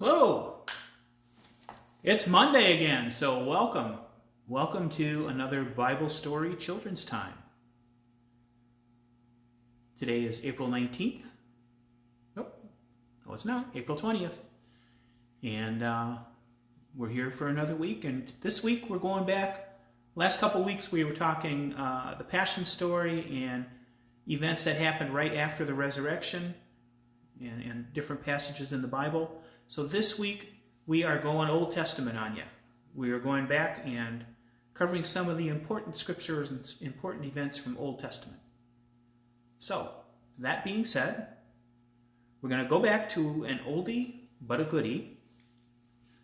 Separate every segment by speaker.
Speaker 1: Hello! It's Monday again, so welcome. Welcome to another Bible Story Children's Time. Today is April 19th. No, it's not. April 20th. And we're here for another week. And this week we're going back. Last couple weeks we were talking the Passion story and events that happened right after the resurrection and different passages in the Bible. So this week, we are going Old Testament on you. We are going back and covering some of the important scriptures and important events from Old Testament. So, that being said, we're going to go back to an oldie but a goodie.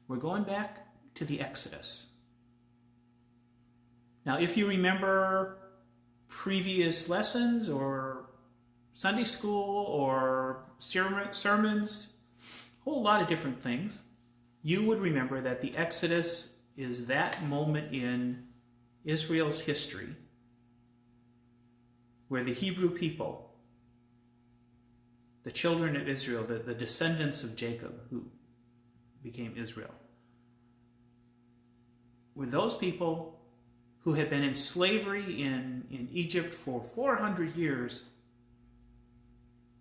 Speaker 1: We're going back to the Exodus. Now, if you remember previous lessons or Sunday school or sermons, whole lot of different things, you would remember that the Exodus is that moment in Israel's history where the Hebrew people, the children of Israel, the descendants of Jacob who became Israel, were those people who had been in slavery in Egypt for 400 years,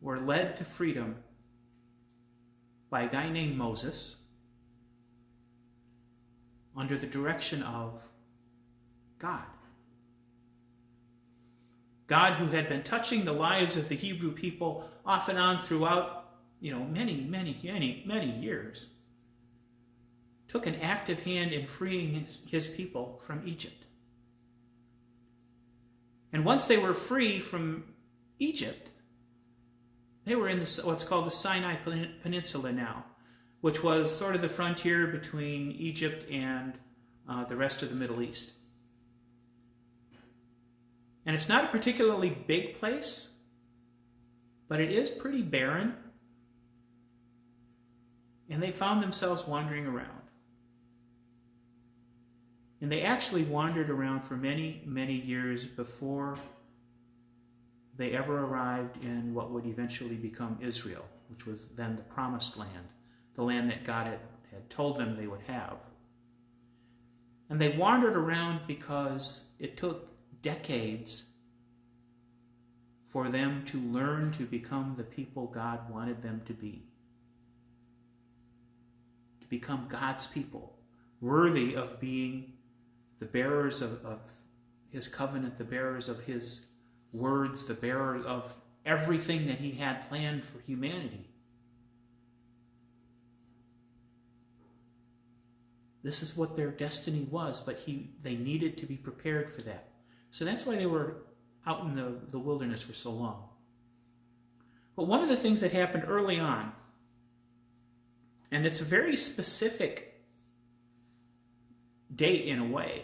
Speaker 1: were led to freedom by a guy named Moses under the direction of God. God, who had been touching the lives of the Hebrew people off and on throughout, many years, took an active hand in freeing his people from Egypt. And once they were free from Egypt, they were in what's called the Sinai Peninsula now, which was sort of the frontier between Egypt and the rest of the Middle East. And it's not a particularly big place, but it is pretty barren. And they found themselves wandering around. And they actually wandered around for many, many years before they ever arrived in what would eventually become Israel, which was then the Promised Land, the land that God had told them they would have. And they wandered around because it took decades for them to learn to become the people God wanted them to be. To become God's people, worthy of being the bearers of His covenant, the bearers of His words, the bearer of everything that he had planned for humanity. This is what their destiny was, but they needed to be prepared for that. So that's why they were out in the wilderness for so long. But one of the things that happened early on, and it's a very specific date in a way,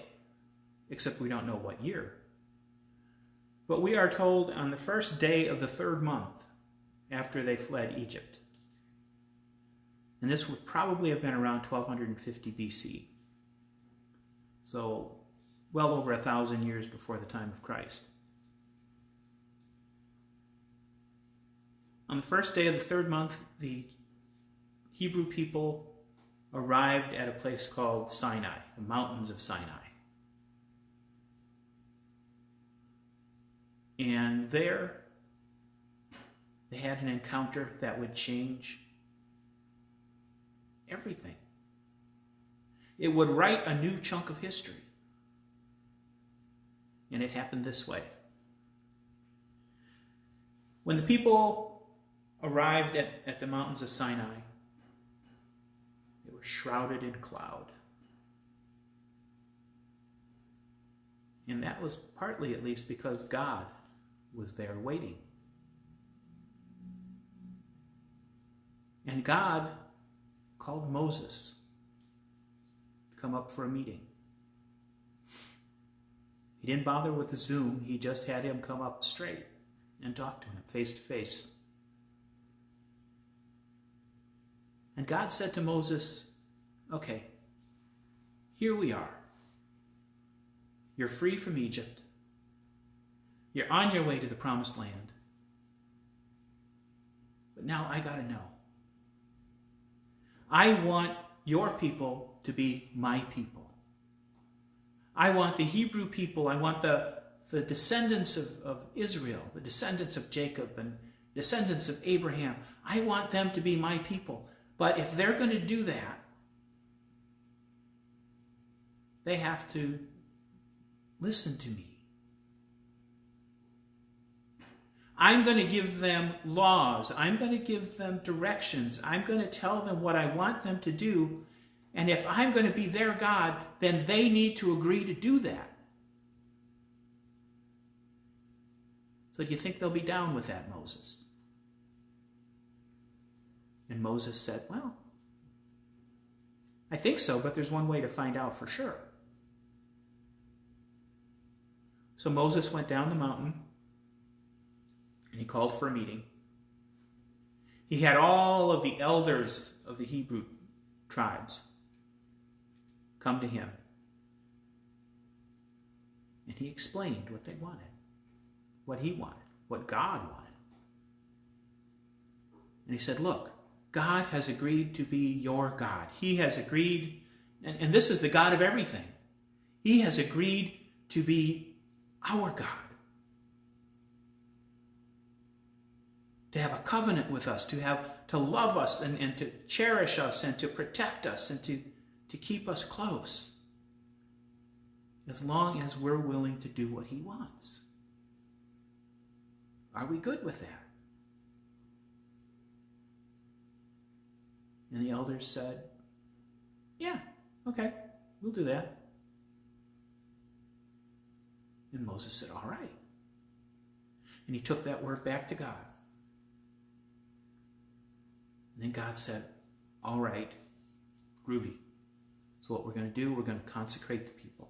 Speaker 1: except we don't know what year. But we are told on the first day of the 3rd month after they fled Egypt. And this would probably have been around 1250 BC. So well over 1,000 years before the time of Christ. On the first day of the 3rd month, the Hebrew people arrived at a place called Sinai, the mountains of Sinai. And there, they had an encounter that would change everything. It would write a new chunk of history. And it happened this way. When the people arrived at the mountains of Sinai, they were shrouded in cloud. And that was partly, at least, because God was there waiting. And God called Moses to come up for a meeting. He didn't bother with the Zoom. He just had him come up straight and talk to him face to face. And God said to Moses, okay, here we are. You're free from Egypt. You're on your way to the promised land. But now I got to know. I want your people to be my people. I want the Hebrew people, I want the descendants of Israel, the descendants of Jacob and descendants of Abraham. I want them to be my people. But if they're going to do that, they have to listen to me. I'm going to give them laws. I'm going to give them directions. I'm going to tell them what I want them to do. And if I'm going to be their God, then they need to agree to do that. So do you think they'll be down with that, Moses? And Moses said, well, I think so, but there's one way to find out for sure. So Moses went down the mountain and he called for a meeting. He had all of the elders of the Hebrew tribes come to him. And he explained what they wanted, what he wanted, what God wanted. And he said, look, God has agreed to be your God. He has agreed, and this is the God of everything. He has agreed to be our God. To have a covenant with us, to love us and to cherish us and to protect us and to keep us close. As long as we're willing to do what he wants. Are we good with that? And the elders said, yeah, okay, we'll do that. And Moses said, all right. And he took that word back to God. And then God said, all right, groovy. So what we're going to do, we're going to consecrate the people.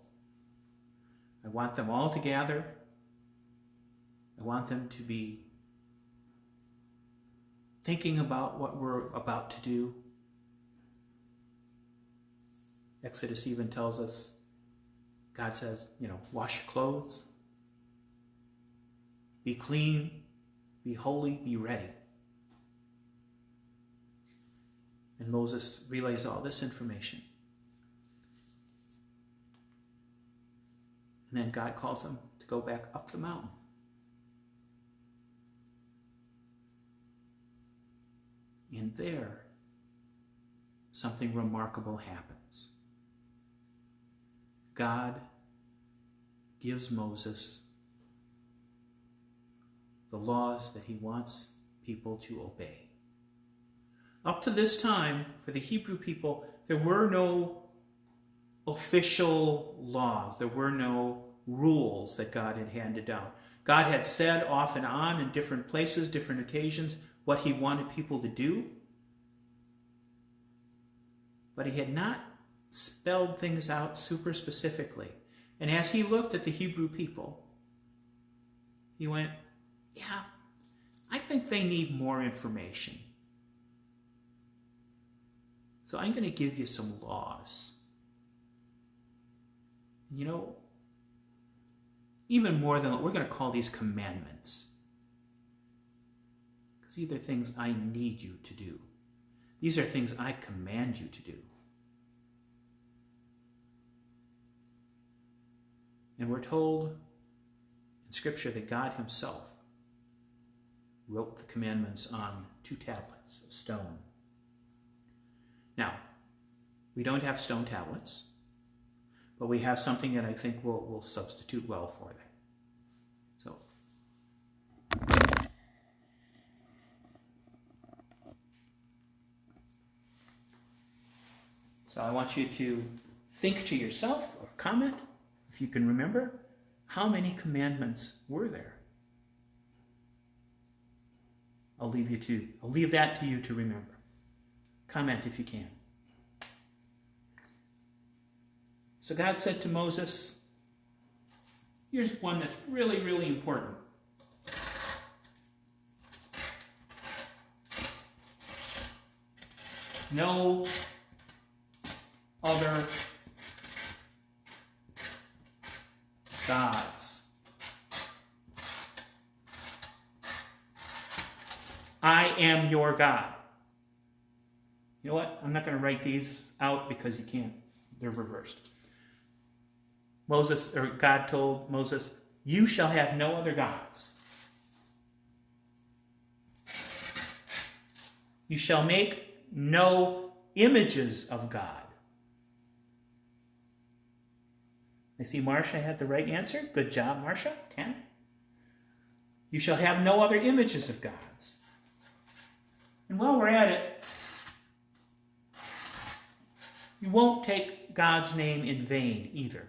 Speaker 1: I want them all to gather. I want them to be thinking about what we're about to do. Exodus even tells us, God says, wash your clothes, be clean, be holy, be ready. And Moses relays all this information. And then God calls them to go back up the mountain. And there, something remarkable happens. God gives Moses the laws that he wants people to obey. Up to this time, for the Hebrew people, there were no official laws. There were no rules that God had handed down. God had said off and on in different places, different occasions, what he wanted people to do. But he had not spelled things out super specifically. And as he looked at the Hebrew people, he went, yeah, I think they need more information. So I'm going to give you some laws. You know, even more than, we're going to call these commandments. Because these are things I need you to do. These are things I command you to do. And we're told in Scripture that God himself wrote the commandments on 2 tablets of stone. Now, we don't have stone tablets, but we have something that I think will substitute well for that. So I want you to think to yourself or comment, if you can remember, how many commandments were there? I'll leave that to you to remember. Comment if you can. So God said to Moses, here's one that's really, really important. No other gods. I am your God. You know what? I'm not going to write these out because you can't. They're reversed. God told Moses, you shall have no other gods. You shall make no images of God. I see Marcia had the right answer. Good job, Marcia. 10. You shall have no other images of gods. And while we're at it, you won't take God's name in vain either.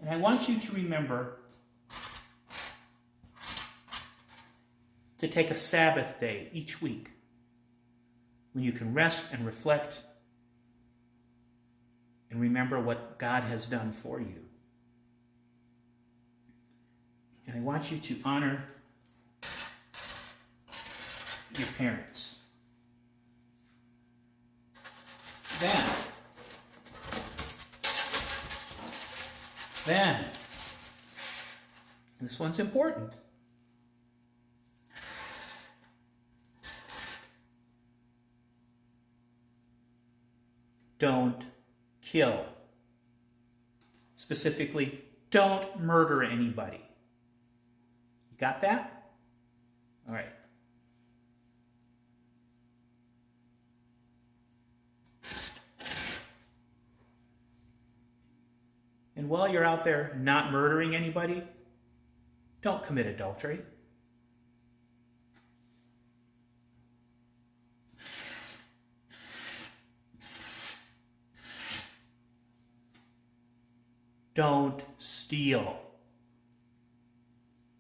Speaker 1: And I want you to remember to take a Sabbath day each week when you can rest and reflect and remember what God has done for you. And I want you to honor your parents. Then, this one's important. Don't kill. Specifically, don't murder anybody. You got that? All right. And while you're out there not murdering anybody, don't commit adultery. Don't steal.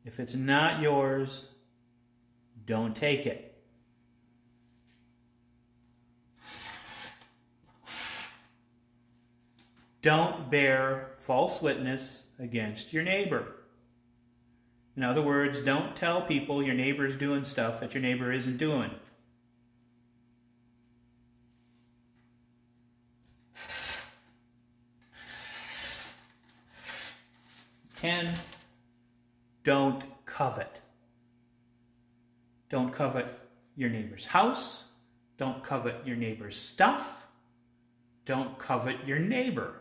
Speaker 1: If it's not yours, don't take it. Don't bear false witness against your neighbor. In other words, don't tell people your neighbor's doing stuff that your neighbor isn't doing. Ten, don't covet. Don't covet your neighbor's house. Don't covet your neighbor's stuff. Don't covet your neighbor.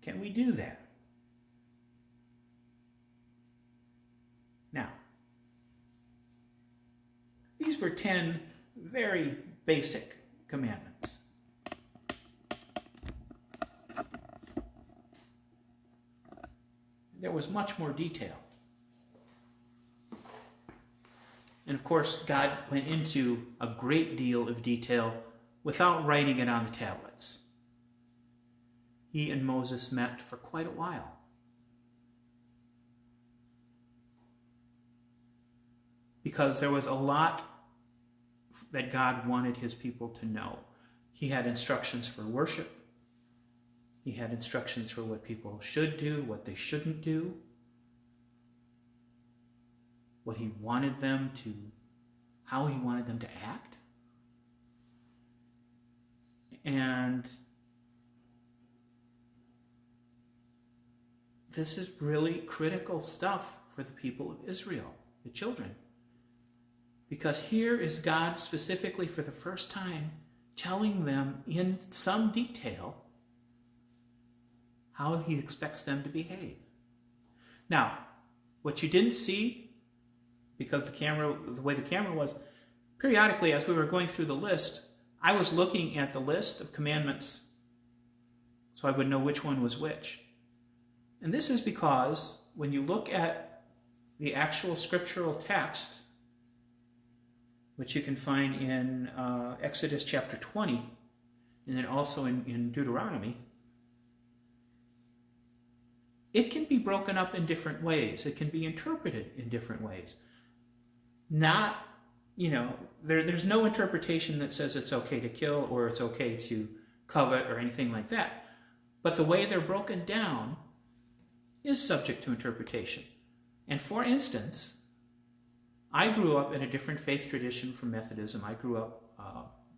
Speaker 1: Can we do that? Now, these were 10 very basic commandments. there was much more detail. And of course, God went into a great deal of detail without writing it on the tablets. He and Moses met for quite a while. Because there was a lot that God wanted his people to know. He had instructions for worship. He had instructions for what people should do, what they shouldn't do, what he wanted them to, how he wanted them to act. And this is really critical stuff for the people of Israel, the children. Because here is God specifically for the first time telling them in some detail how he expects them to behave. Now, what you didn't see, because the way the camera was, periodically as we were going through the list, I was looking at the list of commandments so I would know which one was which. And this is because when you look at the actual scriptural text, which you can find in Exodus chapter 20, and then also in Deuteronomy, it can be broken up in different ways. It can be interpreted in different ways. Not, there's no interpretation that says it's okay to kill or it's okay to covet or anything like that. But the way they're broken down is subject to interpretation. And for instance, I grew up in a different faith tradition from Methodism. I grew up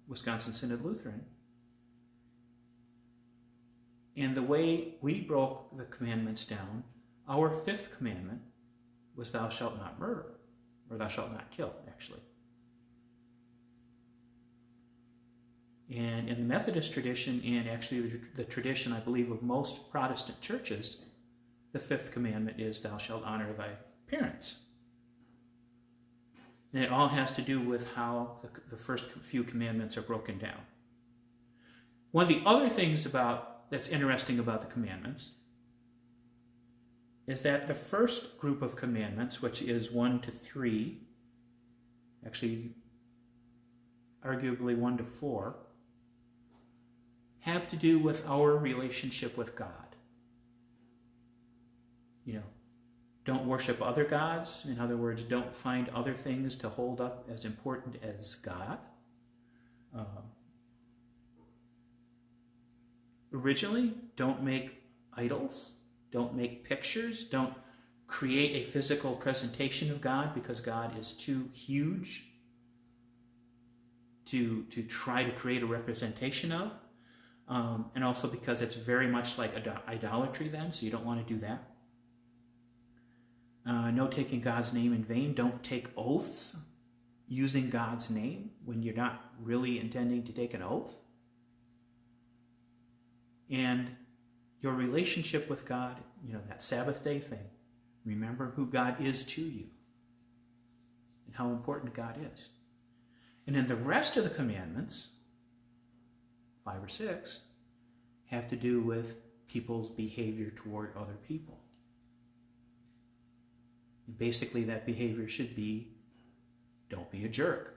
Speaker 1: Wisconsin Synod Lutheran. And the way we broke the commandments down, our fifth commandment was thou shalt not murder, or thou shalt not kill, actually. And in the Methodist tradition, and actually the tradition, I believe, of most Protestant churches, the fifth commandment is thou shalt honor thy parents. And it all has to do with how the first few commandments are broken down. One of the other things that's interesting about the commandments is that the first group of commandments, which is 1 to 3, actually arguably 1 to 4, have to do with our relationship with God. Don't worship other gods. In other words, don't find other things to hold up as important as God. Originally, don't make idols. Don't make pictures. Don't create a physical presentation of God because God is too huge to try to create a representation of. And also because it's very much like idolatry then, so you don't want to do that. No taking God's name in vain. Don't take oaths using God's name when you're not really intending to take an oath. And your relationship with God, that Sabbath day thing. Remember who God is to you and how important God is. And then the rest of the commandments, 5 or 6, have to do with people's behavior toward other people. And basically that behavior should be, don't be a jerk.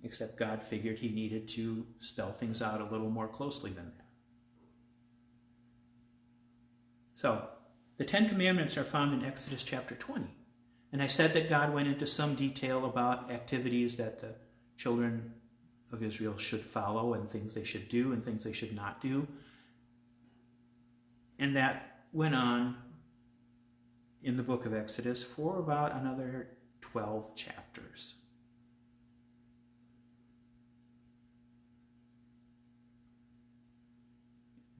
Speaker 1: Except God figured he needed to spell things out a little more closely than that. So, the 10 Commandments are found in Exodus chapter 20. And I said that God went into some detail about activities that the children of Israel should follow and things they should do and things they should not do. And that went on in the book of Exodus for about another 12 chapters.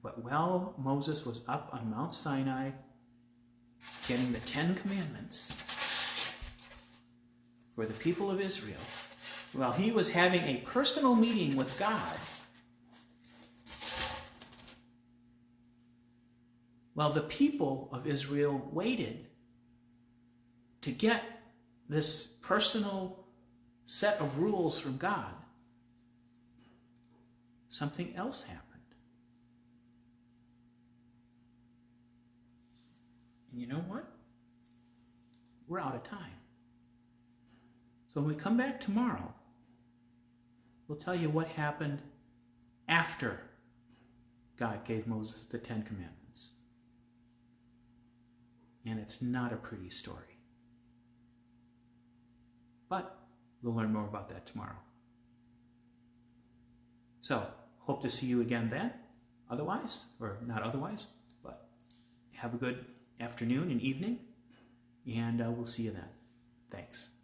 Speaker 1: But while Moses was up on Mount Sinai getting the 10 Commandments for the people of Israel, while he was having a personal meeting with God, while the people of Israel waited to get this personal set of rules from God, something else happened. And you know what? We're out of time. So when we come back tomorrow, we'll tell you what happened after God gave Moses the 10 Commandments. And it's not a pretty story. But we'll learn more about that tomorrow. So, hope to see you again then. Otherwise, or not otherwise, but have a good afternoon and evening. And we'll see you then. Thanks.